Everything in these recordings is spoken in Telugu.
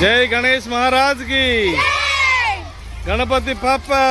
जय गणेश महाराज की, गणपति पापा।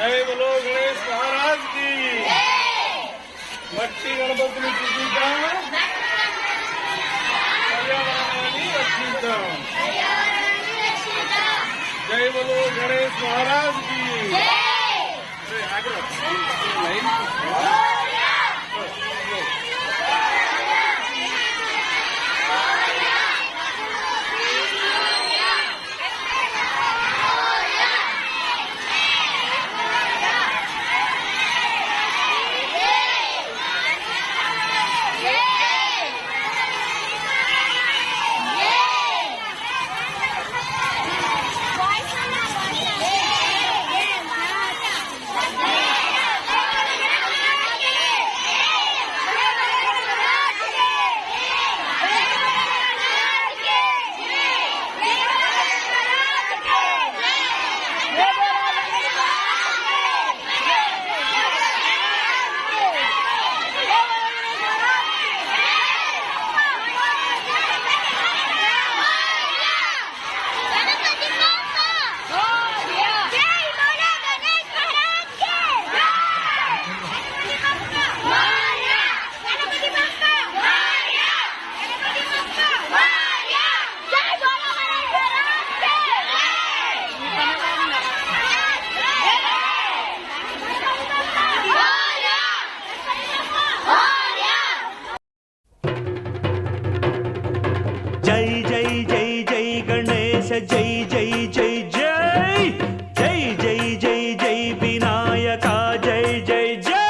जय बोलो गणेश महाराज की, మట్టి గణపతిని పూజిద్దాం, పర్యావరణాన్ని రక్షిద్దాం. జై బలో గణేష్ మహారాజ్ కి. జై జై జై జై గణేశ జై జై జై జై జై జై జై జై వినాయక జై జై జై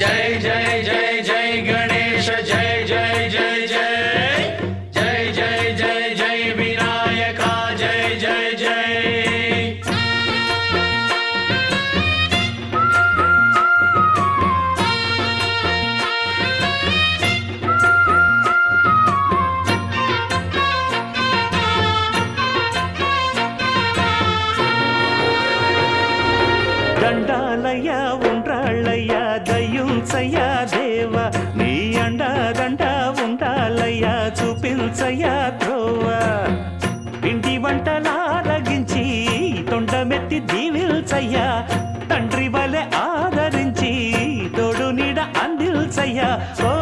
జై జై జై జై గణేశ జై జై జై జై జై జై జై జై వినాయక జై జై జై. దండాలయ్య ఉండ్రాళ్ళయ్య దయ్యుంచయ్య దేవ నీ అండ దండ ఉండాలయ్య చూపించయ్య త్రోవ ఇంటి వంటలారగించి తొండమెత్తి దీవిల్చయ్య తండ్రి వలె ఆదరించి తోడు నీడ అందిల్చయ్య ఓ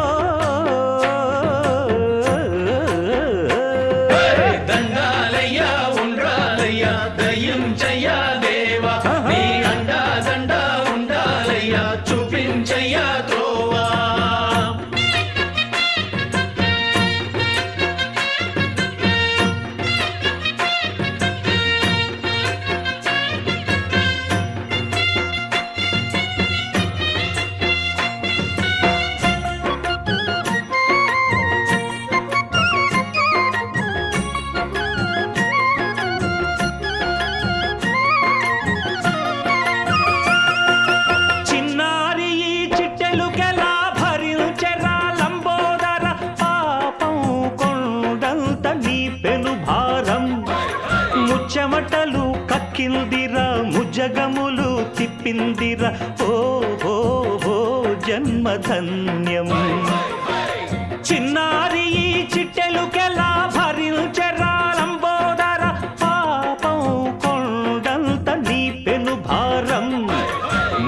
దండాలయ్య ఉండ్రాలయ్య దయ్యుంచయ్య దేవ నీ అండా దండ ఉండాలయ్య చూపించయ్య త్రోవా. చిన్నారి ఈ చిట్టెలుకెలా భరించెరా లంబోదర పాపం కొండంత నీ పెను భారం ముచ్చమటలు కక్కిందిరా ముజగములు తిప్పిందిరా ఓ ఓ ఓ జన్మధన్యం చిన్నారి ఈ చిట్టెలుకెలా భరించెరా లంబోదర పాపం కొండంత నీ పెను భారం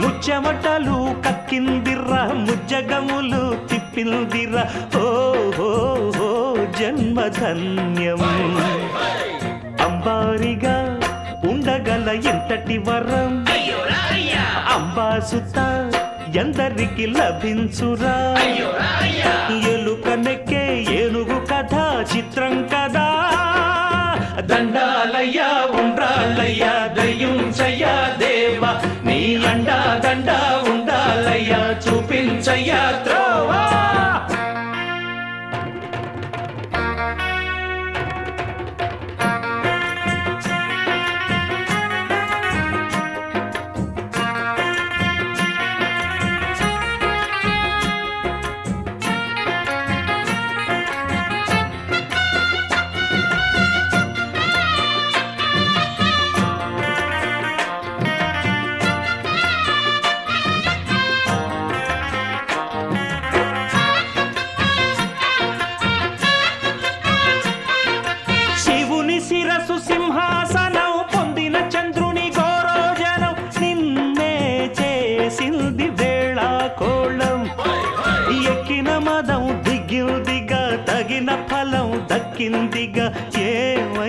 ముచ్చమటలు కక్కిందిరా ముజ్జగములు తిప్పిందిరా ఓ ఓ ఓ జన్మధన్యం అంబారిగా ఉండగల ఎంతటి వరం అంబాసుత ఎందరికి లభించురా ఎలుక నెక్కే ఏనుగు కథ చిత్రం కదా దండాలయ్య ఉండ్రాళ్ళయ్య దయ్యుంచయ్య దేవ నీ అండా దండ ఉండాలయ్య చూపించయ్య త్రోవా. దొరికిందిగా ఏమైపోయింది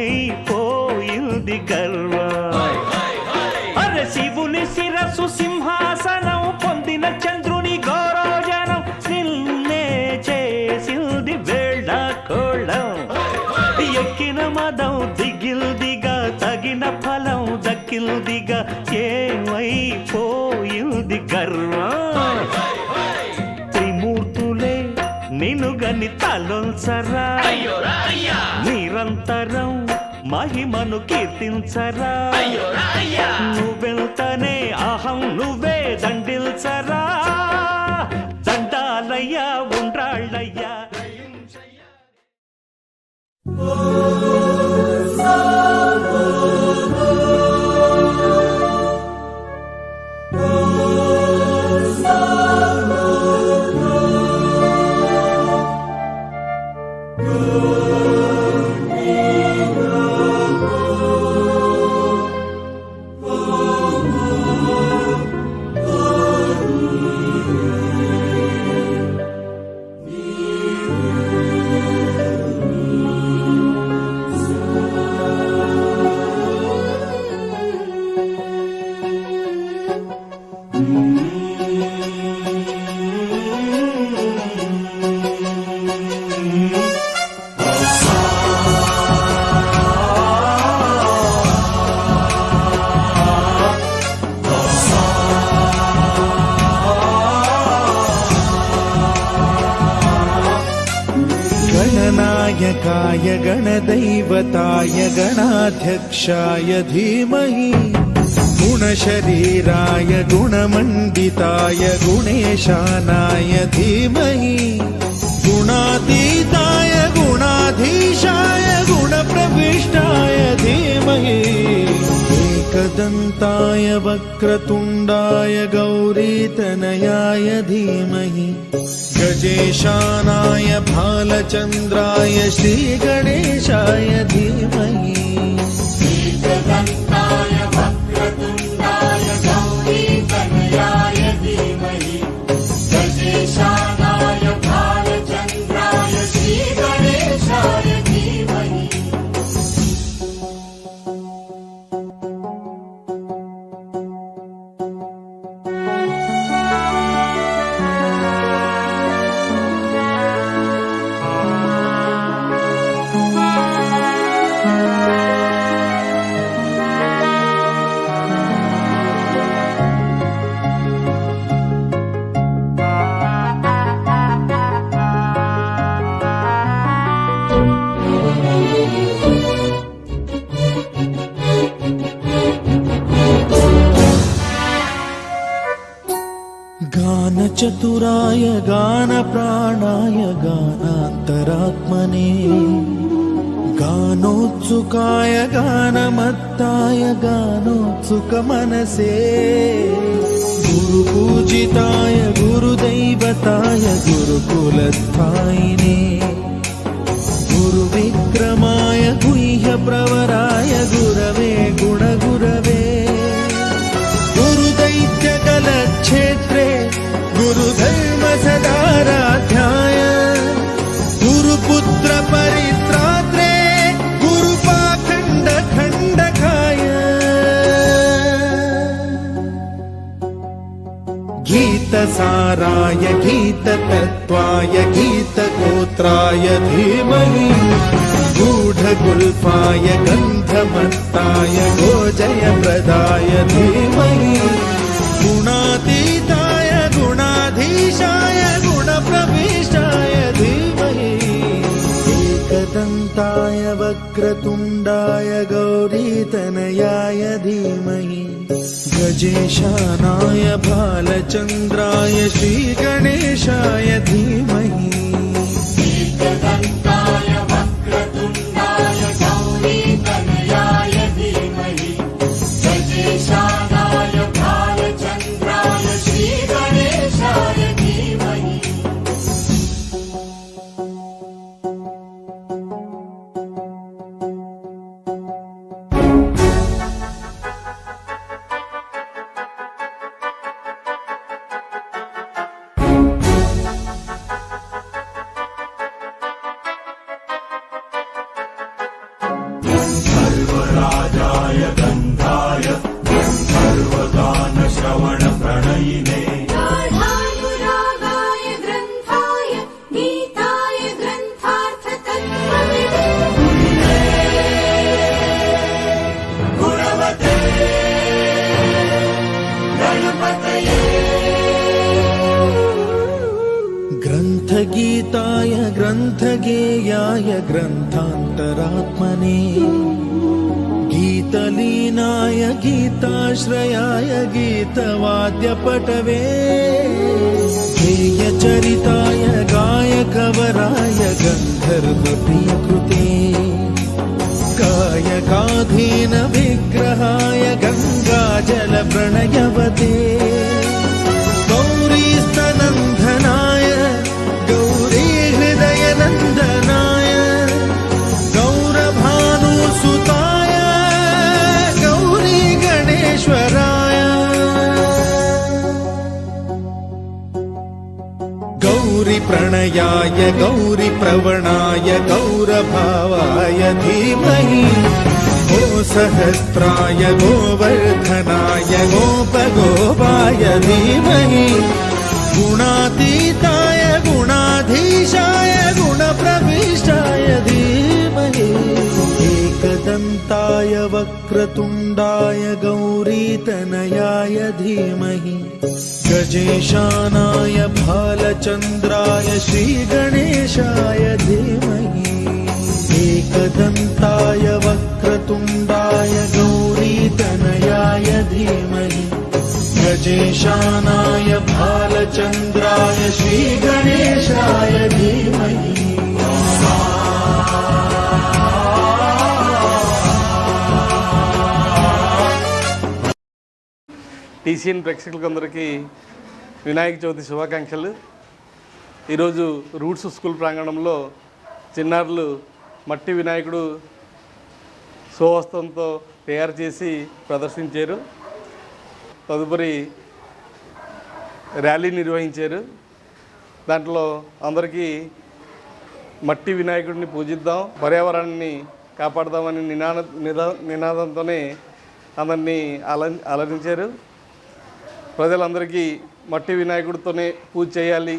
గర్వం. అరే శివుని శిరస్సు సింహాసనం పొందిన చంద్రుని గౌరవజనం నిన్నే చేసింది వేళాకోళం. ఎక్కిన మదం దిగిల్దిగా తగిన ఫలం దక్కిల్దిగా ఏమైపోయింది గర్వం. త్రిమూర్తులే నిన్నుగని తలొంచరా నిరంతరం మహిమను కీర్తించరా. నువ్వెంతనే అహం నువ్వే దండిల్చరా. దండాలయ్యా ఉండ్రాళ్ళయ్యా. गणनायकाय गणदैवताय गणाध्यक्षाय धीमहि गुणशरीराय गुणमण्डिताय गुणेशानाय धीमहि गुणातीताय गुणाधीशाय गुणप्रविष्टाय धीमहि एकदन्ताय वक्रतुण्डाय गौरीतनयाय धीमहि गजेशानाय भालचन्द्राय श्रीगणेशाय धीमहि एकदन्ताय वक्रतुण्डाय गौरीतनयाय धीमहि गजेशानाय भालचन्द्राय श्रीगणेशाय धीमहि. गानचतुराय गानप्राणाय गानान्तरात्मने गानोत्सुकाय गानमत्ताय गानोत्सुकमनसे गुरुपूजिताय गुरुदैवताय गुरुकुलस्थायिने गुरुविक्रमाय गुह्यप्रवराय गुरवे गुणगुरवे गुरुदैत्यकलक्षेत्रे गुरुधर्म सदाराध्याय गुरुपुत्र परित्रात्रे गुरुपाखण्ड खण्डकाय गीतसाराय गीततत्त्वाय गीतगोत्राय धीमहि गूढगुल्फाय गन्धमत्ताय गोजयप्रदाय धीमहि गुणातीताय गुणाधीशाय गुणप्रविष्टाय धीमहि एकदन्ताय वक्रतुण्डाय गौरीतनयाय धीमहि गजेशानाय भालचन्द्राय श्रीगणेशाय धीमहि एकदन्ताय वक्रतुण्डाय गौरीतनयाय धीमहि गजेशानाय भालचन्द्राय श्रीगणेशाय धीमहि. ग्रन्थगीताय ग्रन्थगेयाय ग्रन्थान्तरात्मने गीतलीनाय गीताश्रयाय गीतवाद्यपटवे गेयचरिताय गायकवराय गन्धर्वप्रियकृते गायकाधीन विग्रहाय गङ्गाजलप्रणयवते गौरीस्तनन्दनाय गौरीहृदयनन्दनाय गौरभानुसुताय गौरी गणेश्वराय गौरीप्रणयाय गौरीप्रवणाय गौरभावाय धीमहि गो सहस्राय गोवर्धनाय गोपगोपाय धीमहि गुणातीताय गुणाधीशाय गुणप्रविष्टाय धीमहि एकदन्ताय वक्रतुण्डाय गौरीतनयाय धीमहि गजेशानाय भालचन्द्राय श्रीगणेशाय धीमहि एकदन्ताय वक्रतुण्डाय गौरीतनयाय धीमहि गजेशानाय भालचन्द्राय श्रीगणेशाय धीमहि టీసీఎన్ ప్రేక్షకులందరికీ వినాయక చవితి శుభాకాంక్షలు. ఈరోజు రూట్స్ స్కూల్ ప్రాంగణంలో చిన్నారులు మట్టి వినాయకుడు స్వహస్తంతో తయారు చేసి ప్రదర్శించారు. తదుపరి ర్యాలీ నిర్వహించారు. దాంట్లో అందరికీ మట్టి వినాయకుడిని పూజిద్దాం, పర్యావరణాన్ని కాపాడదామని నినాదంతోనే అందరినీ అలరించారు. ప్రజలందరికీ మట్టి వినాయకుడితోనే పూజ చేయాలి,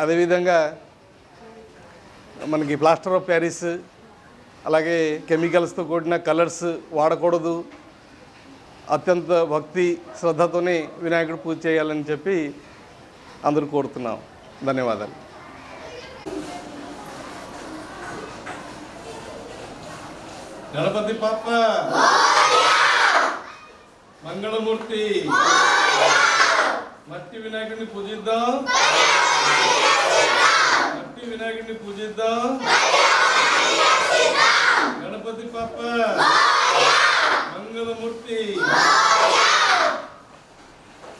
అదేవిధంగా మనకి ప్లాస్టర్ ఆఫ్ ప్యారిస్ అలాగే కెమికల్స్తో కూడిన కలర్స్ వాడకూడదు, అత్యంత భక్తి శ్రద్ధతోనే వినాయకుడు పూజ చేయాలని చెప్పి అందరూ కోరుతున్నాం. ధన్యవాదాలు. గణపతి పాప మంగళమూర్తి మట్టి వినాయకుడిని పూజిద్దాం, మట్టి వినాయకుడిని పూజిద్దాం. గణపతి పాప